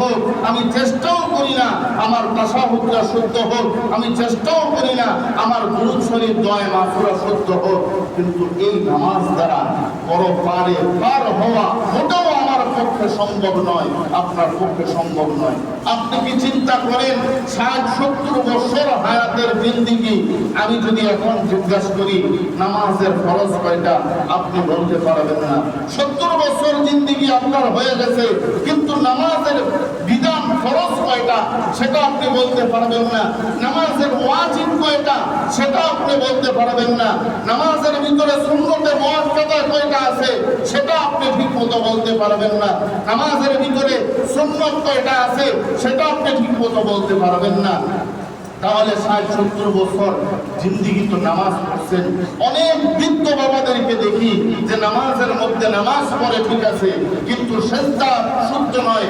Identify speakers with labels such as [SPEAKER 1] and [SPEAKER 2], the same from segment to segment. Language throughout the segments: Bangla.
[SPEAKER 1] হোক, আমি চেষ্টাও করি না আমার তাশাহুদটা শুদ্ধ হোক, আমি চেষ্টাও করি না আমার দুরূদ শরীফ দোয়া মাগফিরাত শুদ্ধ হোক, কিন্তু এই নামাজ দ্বারা পরপারে পার হওয়া মোটেও আমার পক্ষে সম্ভব নয়, আপনার পক্ষে সম্ভব নয়। আপনি কি চিন্তা করেন 60-70 বছর হায়াতের জিন্দেগি আমি যদি এখন জিজ্ঞাসা করি নামাজের ফরজ কয়টা, আপনি বলতে পারবেন না। 70 বছর জিন্দেগি আপনার হয়ে গেছে, কিন্তু নামাজের বিধান ফরজ কয়টা সেটা আপনি বলতে পারবেন না। নামাজের ওয়াজিব কয়টা সেটা আপনি বলতে পারবেন না। নামাজের ভিতরে সুন্নতে মুআক্কাদা কয়টা আছে সেটা আপনি ঠিকমতো বলতে পারবেন না। নামাজের ভিতরে সুন্নত কয়টা আছে সেটা আপনি ঠিকমতো বলতে পারবেন না। তাহলে 60-70 বছর জিন্দেগি তো নামাজ পড়ছেন। অনেক বৃদ্ধ বাবাদেরকে দেখি যে নামাজের মধ্যে নামাজ পড়ে ঠিক আছে, কিন্তু সেজদা শুদ্ধ নয়।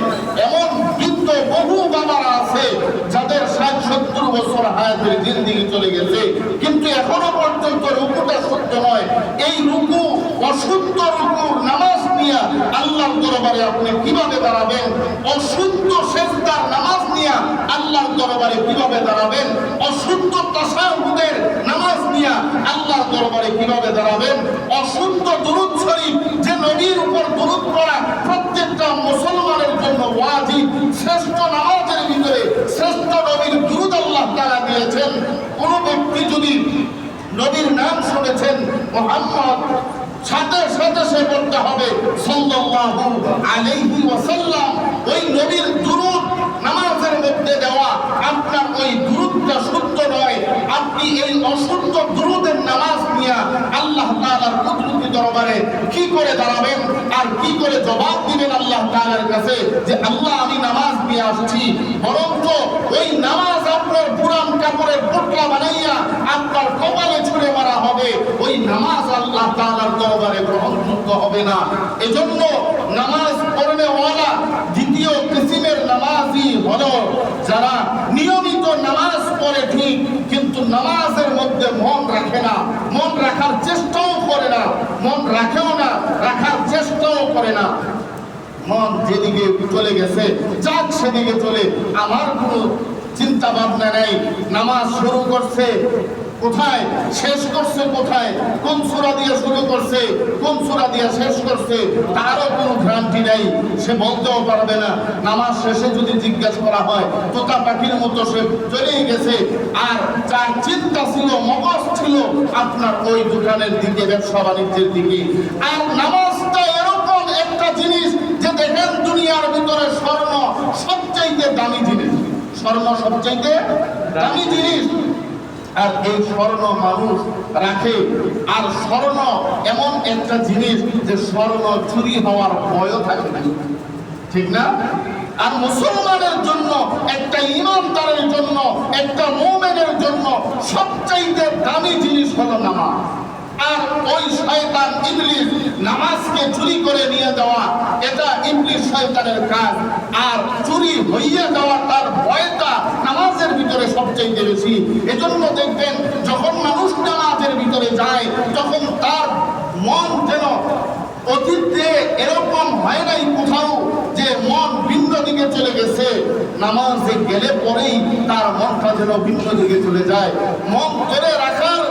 [SPEAKER 1] এমন বৃদ্ধ বহু বাবারা আছে যাদের 60-70 বছর হায়াতের জিন্দেগি চলে গেছে, কিন্তু এখনো পর্যন্ত রুকুটা শুদ্ধ নয়। এই রুকু অশুদ্ধ রুকুর নামাজ নিয়ে আল্লাহর দরবারে আপনি কিভাবে দাঁড়াবেন? অশুদ্ধ সেজদার নামাজ নিয়ে আল্লাহর দরবারে কিভাবে দাঁড়াবেন? অশুদ্ধ তাশাহুদের নামাজ নিয়ে আল্লাহর দরবারে কিভাবে দাঁড়াবেন? অশুদ্ধ দুরূদ শরীফ, যে নবীর উপর দুরূদ পড়া প্রত্যেকটা মুসলমানের জন্য ওয়াজিব, শ্রেষ্ঠ নামাজের ভিতরে শ্রেষ্ঠ নবীর দুরূদ আল্লাহ তাআলা দিয়েছেন। কোন ব্যক্তি যদি নবীর নাম শুনেছেন মুহাম্মদ, সাথে সাথে সে বলতে হবে সাল্লাল্লাহু আলাইহি ওয়াসাল্লাম। ওই নবীর দুরূদ নামাজের মধ্যে দেওয়া আপনার ওই দুরূদটা শুদ্ধ নয়। আপনি এই অশুদ্ধ দুরূদের নামাজ নিয়ে আল্লাহ তাআলার কুদরতি দরবারে কি করে দাঁড়াবেন আর কি করে জবাব দিবেন আল্লাহ তাআলার কাছে যে আল্লাহ আমি নামাজ নিয়ে আসছি? বরঞ্চ ওই নামাজ আপনার পুরান কাপড়ের পোটলা বানাইয়া আপনার কপালে ছুঁড়ে মারা হবে। ওই নামাজ আল্লাহ তাআলার দরবারে গ্রহণযোগ্য হবে না। এজন্য নামাজ পড়নেওয়ালা দ্বিতীয় কিসিমের নামাজি হলো যারা নিয়মিত নামাজ পড়ে ঠিক, কিন্তু নামাজের মধ্যে মন রাখে না, মন রাখার চেষ্টাও করে না, মন রাখেও না, রাখার চেষ্টাও করে না। মন যেদিকে চলে গেছে যাক সেদিকে চলে, আমার কোনো চিন্তা ভাবনা নেই। নামাজ শুরু করছে কোথায়, শেষ করছে কোথায়, কোন সূরা দিয়ে শুরু করছে, কোন সূরা দিয়ে শেষ করছে, তারও কোনো গ্যারান্টি নেই। সে বলতেও পারবে না। নামাজ শেষে যদি জিজ্ঞাসা করা হয়, তোতা পাখির মতো সে চলেই গেছে। আর যার চিন্তা ছিল, মগজ ছিল আপনার ওই দোকানের দিকে, ব্যবসা বাণিজ্যের দিকে। আর নামাজটা এরকম একটা জিনিস যে দেখেন দুনিয়ার ভিতরে স্বর্ণ সবচাইতে দামি জিনিস, স্বর্ণ সবচাইতে দামি জিনিস। আর এই স্বর্ণ মানুষ রাখে। আর স্বর্ণ এমন একটা জিনিস যে স্বর্ণ চুরি হওয়ার ভয়ও থাকে না, ঠিক না? আর মুসলমানের জন্য, একটা ঈমানদারের জন্য, একটা মুমিনের জন্য সবচাইতে দামি জিনিস হলো নামাজ। আর ওই শয়তান ইবলিস নামাজকে চুরি করে নিয়ে যাওয়া, এটা ইবলিস শয়তানের কাজ। আর চুরি হইয়া যাওয়া তার ভয়টা নামাজের ভিতরে সবচেয়ে বেশি। এজন্য দেখবেন যখন মানুষ নামাজের ভিতরে যায় তখন তার মন যেন অতীতে এরকম হয় নাই কোথাও যে মন ভিন্ন দিকে চলে গেছে, নামাজে গেলে পরেই তার মনটা যেন ভিন্ন দিকে চলে যায়। মন ধরে রাখার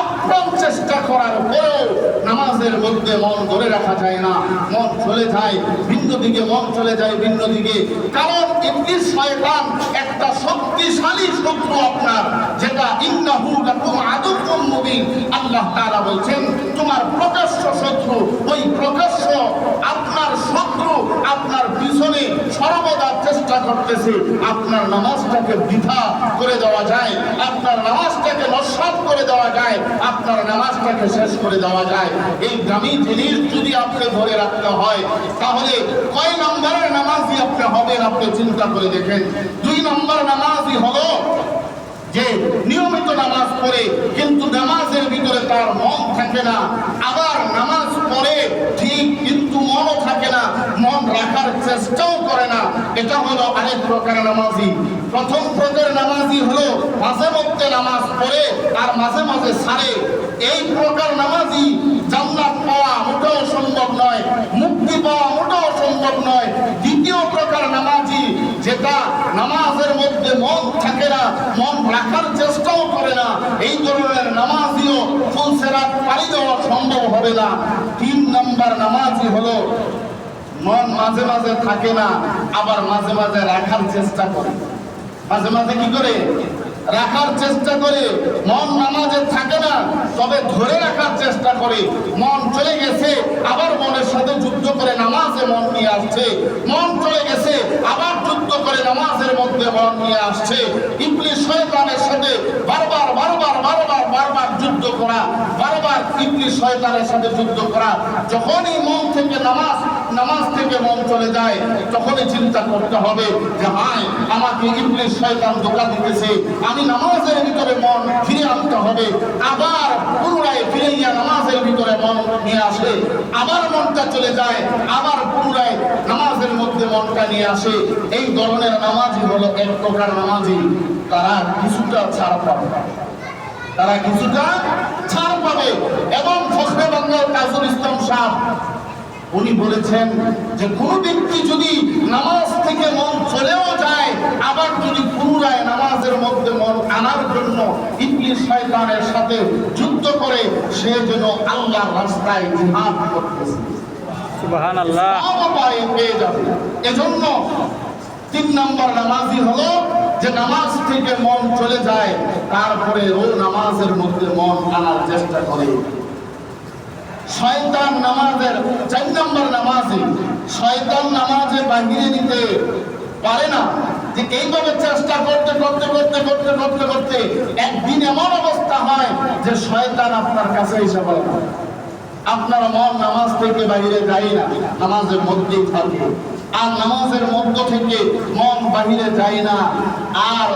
[SPEAKER 1] আপ্রাণ চেষ্টা করার পরেও নামাজের মধ্যে মন ধরে রাখা যায় না, মন চলে যায় ভিন্ন দিকে, মন চলে যায় ভিন্ন দিকে। কারণ ইবলিস শয়তান একটা শক্তিশালী শত্রু আপনার, যেটা ইন্নাহু লাকুম আদুউম মুবিন। আল্লাহ তাআলা বলছেন তোমার প্রকাশ্য শত্রু। ওই প্রকাশ্য আপনার শত্রু আপনার পিছনে সর্বদা চেষ্টা করতেছে আপনার নামাজটাকে বৃথা করে দেওয়া যায়, আপনার নামাজটাকে নস্বাত করে দেওয়া যায়, আপনার নামাজটাকে শেষ করে দেওয়া যায়। এই দামি জিনিস যদি আপনি ধরে রাখতে হয় তাহলে কয় নম্বরের নামাজি আপনি হবেন আপনি চিন্তা করে দেখেন। 2 নম্বর নামাজি হলো যে নিয়মিত নামাজ পড়ে কিন্তু নামাজের ভিতরে তার মন থাকে না, আবার নামাজ পড়ে ঠিক কিন্তু মনও থাকে না, মন রাখার চেষ্টাও করে না। এটা হলো আরেক প্রকার নামাজি। প্রথম প্রকার নামাজি হলো মাঝে মধ্যে নামাজ পড়ে আর মাঝে মাঝে ছাড়ে। এই প্রকার নামাজি জান্নাত পাওয়া মোটেও সম্ভব নয়, মুক্তি পাওয়া মোটেও সম্ভব নয়। দ্বিতীয় প্রকার নামাজি যেটা নামাজের মধ্যে মন থাকে না, মন রাখার চেষ্টাও করে না, এই ধরনের নামাজিও ফুলসেরাত পাড়ি দেওয়া সম্ভব হবে না। 3 নম্বর নামাজি হলো মন মাঝে মাঝে থাকে না, আবার মাঝে মাঝে রাখার চেষ্টা করে। মাঝে মাঝে কি করে? রাখার চেষ্টা করে। মন নামাজে থাকে না, তবে ধরে রাখার চেষ্টা করে। মন চলে গেছে, আবার মনের সাথে যুদ্ধ করে নামাজে মন নিয়ে আসছে। মন চলে গেছে, আবার যুদ্ধ করে নামাজের মধ্যে মন নিয়ে আসছে। ইবলিস শয়তানের সাথে বারবার বারবার বারবার বারবার যুদ্ধ করা, বারবার ইবলিস শয়তানের সাথে যুদ্ধ করা। যখনই মন থেকে নামাজ থেকে মন চলে যায়, তখনই চিন্তা করতে হবে যে হায়, আমাকে ইবলিস শয়তান ধোঁকা দিতেছে, আমি নামাজের ভিতরে মন ফিরে আনতে হবে। আবার পুনরায় ফিরাইয়া নামাজের ভিতরে মন নিয়ে আসে, আবার মনটা চলে যায়, আবার পুনরায় নামাজের মধ্যে মনটা নিয়ে আসে। এই ধরনের নামাজই হলো এক প্রকার নামাজি। তারা কিছুটা ছাড় পাবে, তারা কিছুটা ছাড় পাবে। এবং ফখরে বাংলার কাজী ইসলাম সাহেব উনি বলেছেন যে কোন ব্যক্তি যদি নামাজ থেকে মন চলেও যায়, আবার যদি পুনরায় নামাজের মধ্যে মন আনার জন্য ইবলিস শয়তানের সাথে যুদ্ধ করে, সে যেন আল্লাহর রাস্তায় জিহাদ করতেছে। সুবহানাল্লাহ, পেয়ে যাবে। এজন্য 3 নম্বর নামাজি হলো যে নামাজ থেকে মন চলে যায়, তারপরে ও নামাজের মধ্যে মন আনার চেষ্টা করে। শয়তান নামাজের 4 নম্বর নামাজি, শয়তান নামাজে বাহিরে নিতে পারে না। যে এইভাবে চেষ্টা করতে করতে করতে করতে করতে করতে একদিন এমন অবস্থা হয় যে শয়তান আপনার কাছে এসে বলে আপনার মন নামাজ থেকে বাইরে যায় না, নামাজের মধ্যেই থাকে। আর নামাজের মধ্য থেকে মন বাহিরে যায় না। আর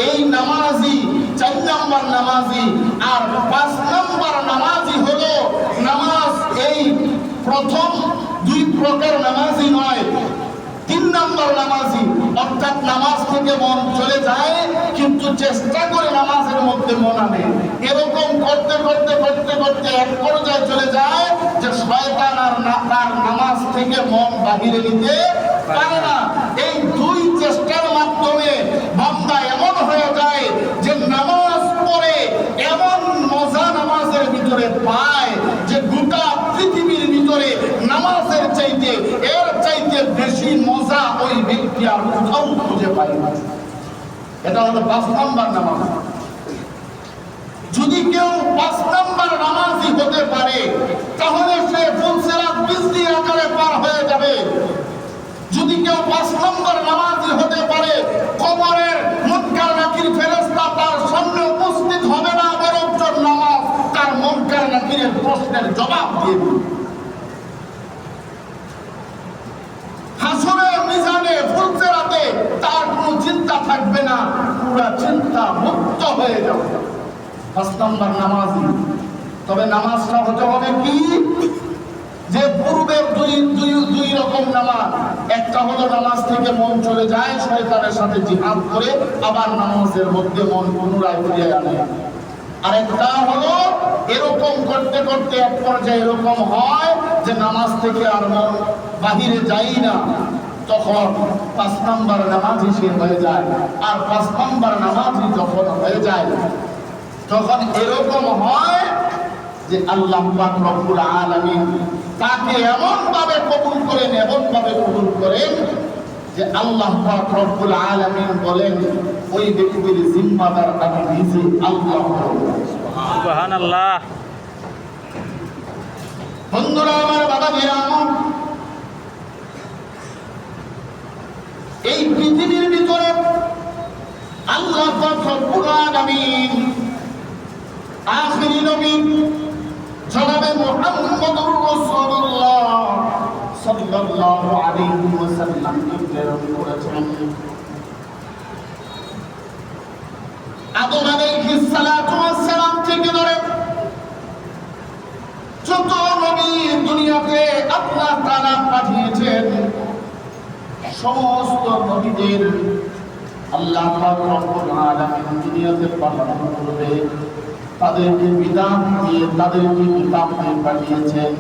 [SPEAKER 1] এই নামাজি 4 নম্বর নামাজি। আর 5 নম্বর নামাজি হলো নামাজ এই প্রথম 2 প্রকার নামাজি নয়, 3 নম্বর নামাজি। অর্থাৎ নামাজ থেকে মন চলে যায় কিন্তু চেষ্টা করে নামাজের মধ্যে মন আনে। এরকম করতে করতে করতে করতে এক পর্যায়ে চলে যায় যে শয়তান আর তার নামাজ থেকে মন বাহিরে নিতে পারে না। এই 2 চেষ্টার মাধ্যমে বান্দা এমন হয়ে যায় যে নামাজ পড়ে এমন মজা নামাজের ভিতরে পায় যে গোটা পৃথিবীর ভিতরে নামাজের চাইতে এর চাইতে বেশি মজা ওই ব্যক্তি আর কোথাও খুঁজে পায় না। এটা হলো 5 নম্বর নামাজ। যদি কেউ 5 নম্বর নামাজি হতে পারে, তাহলে সে ফুলসিরাত বিজলি আকারে পার হয়ে যাবে। যদি কেউ 5 নম্বর নামাজি হতে পারে, কবরের মুনকার নাকির ফেরেশতা তার সামনে উপস্থিত হবে না, বরং নামাজ তার মুনকার নাকিরের প্রশ্নের জবাব দিয়ে দিবে। হাসরের মিজানে ফুলসিরাতে তার কোনো চিন্তা থাকবে না, পুরো চিন্তা মুক্ত হয়ে যাবে। 5 নম্বর নামাজি। তবে নামাজটা হতে হবে কি? যে পূর্বের দুই রকম নামাজ। একটা হলো নামাজ থেকে মন চলে যায়, শয়তানের সাথে জিহাদ করে আবার নামাজের মধ্যে মন পুনরায় ফিরিয়ে আনে। আরেকটা হলো এরকম করতে করতে এক পর্যায়ে এরকম হয় যে নামাজ থেকে আর মন বাহিরে যায় না, তখন 5 নম্বর নামাজি সে হয়ে যায়। আর 5 নম্বর নামাজি যখন হয়ে যায়, তখন এরকম হয় যে আল্লাহ পাক রব্বুল আলামিন তাকে এমন ভাবে কবুল করেন যে আল্লাহ পাক রব্বুল আলামিন বলেন ওই ব্যক্তির জিম্মাদার আমি নিজে আল্লাহ। সুবহানাল্লাহ। বন্ধুরা আমার, বাবা ভাইরা আমার, এই পৃথিবীর ভিতরে আল্লাহ পাক রব্বুল আলামিন আখিরি নবী জনাবে মুহাম্মদুর রাসূলুল্লাহ সাল্লাল্লাহু আলাইহি ওয়াসাল্লামকে প্রেরণ করেছেন। আদম আলাইহিস সালাতু ওয়াস সালাম থেকে ধরে যত নবী দুনিয়াতে আল্লাহ তাআলা পাঠিয়েছেন, সমস্ত নবীদের আল্লাহ পাক রব্বুল আলামিন দুনিয়াতে পাঠানোর পূর্বে তাদেরকে বিধান দিয়ে তাদেরকে কিতাব দিয়ে পাঠিয়েছেন।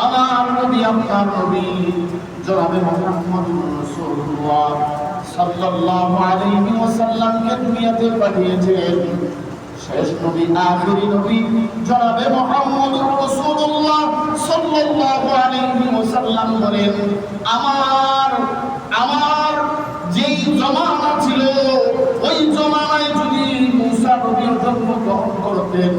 [SPEAKER 1] আমার নবী আপনার নবী জনাবে মুহাম্মদুর রাসূলুল্লাহ সাল্লাল্লাহু আলাইহি ওয়াসাল্লামকে দুনিয়াতে পাঠিয়েছেন। শেষ নবী, আখেরি নবী জনাবে মুহাম্মদুর রাসূলুল্লাহ সাল্লাল্লাহু আলাইহি ওয়াসাল্লাম বলেন, আমার যেই জমানা ছিল ওই জমানায় যদি মুসা নবী জন্মগ্রহণ করতেন,